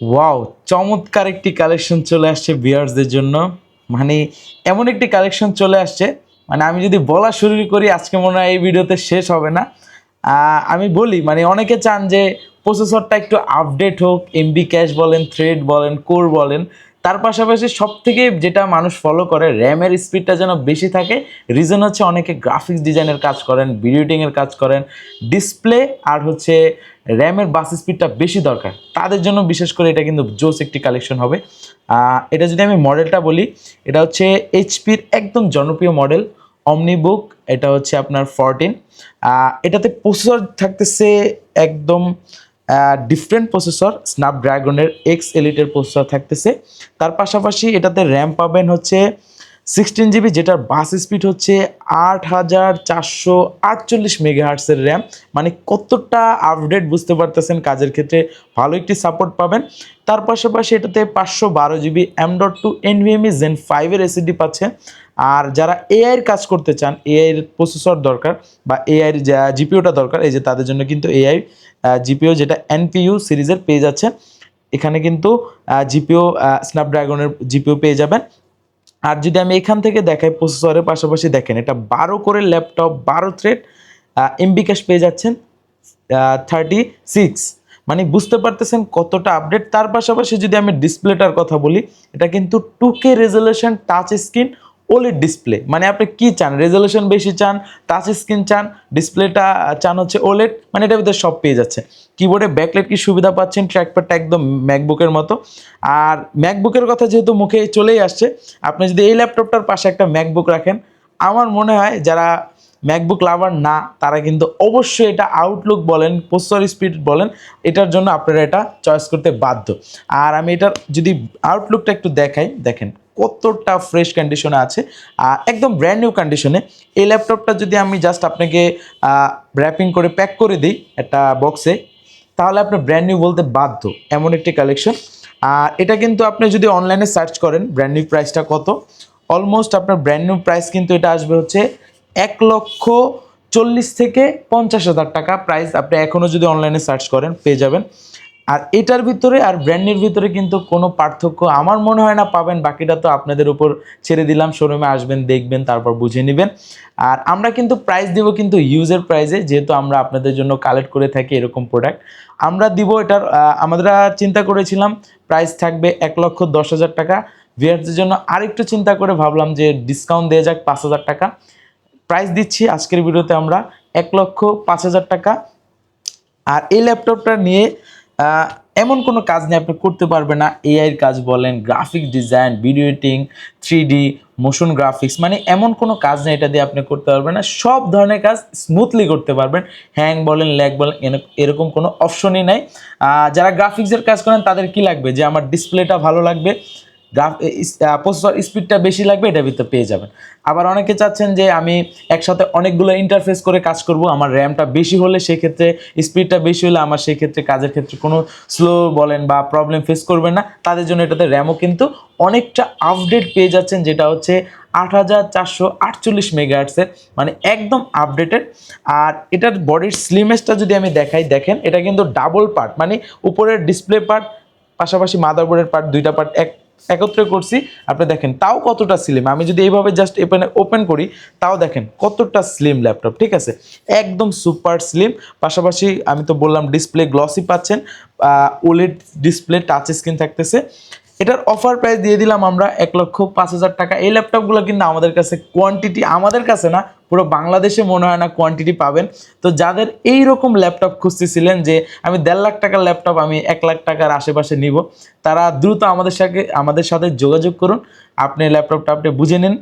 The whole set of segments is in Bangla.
ওয়াও! চমৎকার একটি কালেকশন চলে আসছে ভিউয়ার্সদের জন্য। মানে এমন একটি কালেকশন চলে আসছে, মানে আমি যদি বলা শুরু করি আজকে মনে হয় এই ভিডিওতে শেষ হবে না। আমি বলি মানে অনেকে চান যে প্রসেসরটা একটু আপডেট হোক, এমবি ক্যাশ বলেন, থ্রেড বলেন, কোর বলেন। তার পাশাপাশি সবথেকে যেটা মানুষ ফলো করে র‍্যামের স্পিডটা যেন বেশি থাকে। রিজন হচ্ছে অনেকে গ্রাফিক্স ডিজাইনের কাজ করেন, ভিডিও এডিটিংয়ের কাজ করেন। ডিসপ্লে আর হচ্ছে র‍্যামের বাস স্পিডটা বেশি দরকার। তাদের জন্য বিশেষ করে এটা কিন্তু জোস একটি কালেকশন হবে। এটা যদি আমি মডেলটা বলি, এটা হচ্ছে এইচপির একদম জনপ্রিয় মডেল অমনিবুক। এটা হচ্ছে আপনার 14। এটাতে প্রসেসর থাকতেছে একদম ডিফারেন্ট প্রসেসর, স্ন্যাপড্রাগনের এক্স এলিটের প্রসেসর থাকতেছে। তার পাশাপাশি এটাতে র্যাম পাবেন হচ্ছে 16 জিবি, যেটার বাস স্পিড হচ্ছে 8448 মেগাহার্টসের র্যাম। মানে কতটা আপডেট বুঝতে পারতেছেন, কাজের ক্ষেত্রে ভালো একটি সাপোর্ট পাবেন। তার পাশাপাশি এটাতে 512 জিবি M.2 NVMe Zen 5 এর এসএসডি পাচ্ছেন। আর যারা এআইয়ের কাজ করতে চান, এআইয়ের প্রসেসর দরকার বা এআইয়ের জিপিওটা দরকার, এই যে তাদের জন্য কিন্তু এআই জিপিও যেটা এনপিইউ সিরিজের পেয়ে যাচ্ছেন। এখানে কিন্তু জিপিও স্ন্যাপড্রাগনের জিপিও পেয়ে যাবেন। আর যদি আমি এখান থেকে দেখাই প্রসেসরের পাশাপাশি দেখেন এটা 12 করে ল্যাপটপ, 12 থ্রেড, এমবি ক্যাশ পেয়ে যাচ্ছেন 36। মানে বুঝতে পারতেছেন কতটা আপডেট। তার পাশাপাশি যদি আমি ডিসপ্লেটার কথা বলি, এটা কিন্তু 2K resolution touch screen OLED display. মানে আপনি কি চান, রেজলিউশন বেশি চান, টাচ স্ক্রিন চান, ডিসপ্লেটা চান হচ্ছে ওলেড, মানে এটার ভিতরে সব পেয়ে যাচ্ছে। কিবোর্ডে ব্যাকলাইট কি সুবিধা পাচ্ছেন, ট্র্যাকপ্যাডটা একদম ম্যাকবুকের মতো। আর ম্যাকবুকের কথা যেহেতু মুখে চলেই আসছে, আপনি যদি এই ল্যাপটপটার পাশে একটা ম্যাকবুক রাখেন, আমার মনে হয় যারা ম্যাকবুক লাভার না তারা কিন্তু অবশ্যই এটা আউটলুক বলেন, প্রসেসর স্পিড বলেন, এটার জন্য আপনারা এটা চয়েস করতে বাধ্য। আর আমি এটার যদি আউটলুকটা একটু দেখাই, দেখেন কতটা ফ্রেশ কন্ডিশনে আছে, একদম ব্র্যান্ড নিউ কন্ডিশনে। এই ল্যাপটপটা যদি আমি জাস্ট আপনাকে র্যাপিং করে প্যাক করে দিই একটা বক্সে, তাহলে আপনি ব্র্যান্ড নিউ বলতে বাধ্য, এমন একটি কালেকশন। আর এটা কিন্তু আপনি যদি অনলাইনে সার্চ করেন ব্র্যান্ড নিউ প্রাইসটা কত, অলমোস্ট আপনার ব্র্যান্ড নিউ প্রাইস কিন্তু এটা আসবে হচ্ছে 1,40,000 থেকে 50,000 টাকা প্রাইস। আপনি এখনও যদি অনলাইনে সার্চ করেন পেয়ে যাবেন। আর এটার ভিতরে আর ব্র্যান্ডের ভিতরে কিন্তু কোনো পার্থক্য আমার মনে হয় না পাবেন। বাকিটা তো আপনাদের উপর ছেড়ে দিলাম, শোরুমে আসবেন, দেখবেন, তারপর বুঝে নেবেন। আর আমরা কিন্তু প্রাইস দিব কিন্তু ইউজের প্রাইসে, যেহেতু আমরা আপনাদের জন্য কালেক্ট করে থাকি এরকম প্রোডাক্ট আমরা দিব। এটার আমরা চিন্তা করেছিলাম প্রাইস থাকবে 1,10,000 টাকা। ভিউয়ারদের জন্য আরেকটু চিন্তা করে ভাবলাম যে ডিসকাউন্ট দেওয়া যাক 5,000 টাকা। প্রাইস দিচ্ছি আজকের ভিডিওতে আমরা 1,05,000 টাকা। আর এই ল্যাপটপটা নিয়ে এমন কোনো কাজ নিয়ে আপনি করতে পারবেন না। এআইয়ের কাজ বলেন, graphic design, video editing, 3D motion graphics, মানে এমন কোনো কাজ নেই এটা দিয়ে আপনি করতে পারবেন না। সব ধরনের কাজ স্মুথলি করতে পারবেন। হ্যাং বলেন, ল্যাগ বলেন, এরকম কোনো অপশনই নাই। যারা গ্রাফিক্সের কাজ করেন তাদের কি লাগবে, যে আমার ডিসপ্লেটা ভালো লাগবে, প্রসেসর স্পিডটা বেশি লাগবে, এটার ভিতরে পেয়ে যাবেন। আবার অনেকে চাচ্ছেন যে আমি একসাথে অনেকগুলো ইন্টারফেস করে কাজ করব, আমার র্যামটা বেশি হলে সেক্ষেত্রে, স্পিডটা বেশি হলে আমার সেই ক্ষেত্রে কাজের ক্ষেত্রে কোনো স্লো বলেন বা প্রবলেম ফেস করবে না, তাদের জন্য এটাতে র্যামও কিন্তু অনেকটা আপডেট পেয়ে যাচ্ছেন, যেটা হচ্ছে 8,448 মেগাহার্টসের, মানে একদম আপডেটেড। আর এটার বডির স্লিমেসটা যদি আমি দেখাই, দেখেন এটা কিন্তু ডাবল পার্ট, মানে উপরের ডিসপ্লে পার্ট পাশাপাশি মাদারবোর্ডের পার্ট, দুইটা পার্ট একত্রে করছি। আপনি দেখেন তাও কতটা স্লিম। আমি যদি এইভাবে জাস্ট ওপেন করি, তাও দেখেন কতটা স্লিম ল্যাপটপ, ঠিক আছে, একদম সুপার স্লিম। পাশাপাশি আমি তো বললাম ডিসপ্লে গ্লসি পাচ্ছেন, ওলেড ডিসপ্লে, টাচ স্ক্রিন থাকতেছে। এটার অফার প্রাইস দিয়ে দিলাম আমরা 1,05,000 টাকা। এই ল্যাপটপগুলো কিন্তু আমাদের কাছে কোয়ান্টিটি, আমাদের কাছে না পুরো বাংলাদেশে মনে হয় না কোয়ান্টিটি পাবেন। তো যাদের এই রকম ল্যাপটপ খুঁজতেছিলেন যে আমি 1.5 লাখ টাকার ল্যাপটপ আমি 1 লাখ টাকার আশেপাশে নিব, তারা দ্রুত আমাদের সাথে যোগাযোগ করুন, আপনি ল্যাপটপটা আপনি বুঝে নিন।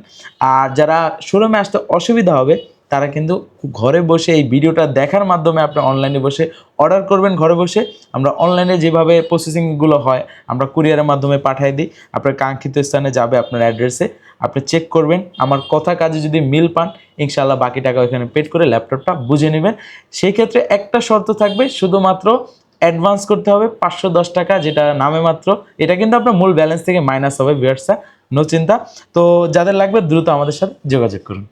আর যারা শোরুমে আসতে অসুবিধা হবে তারা কিন্তু ঘরে বসে এই ভিডিওটা দেখার মাধ্যমে আপনি অনলাইনে বসে অর্ডার করবেন। ঘরে বসে আমরা অনলাইনে যেভাবে প্রসেসিংগুলো হয় আমরা কুরিয়ারের মাধ্যমে পাঠিয়ে দিই, আপনার কাঙ্ক্ষিত স্থানে যাবে আপনার অ্যাড্রেসে। আপনি চেক করবেন, আমার কথা কাজে যদি মিল পান ইনশাআল্লাহ বাকি টাকা ওইখানে পেড করে ল্যাপটপটা বুঝে নেবেন। সেই ক্ষেত্রে একটা শর্ত থাকবে, শুধুমাত্র অ্যাডভান্স করতে হবে 510 টাকা, যেটা নামে মাত্র। এটা কিন্তু আপনার মূল ব্যালেন্স থেকে মাইনাস হবে ভিউয়ার্সরা, নো চিন্তা। তো যাদের লাগবে দ্রুত আমাদের সাথে যোগাযোগ করুন।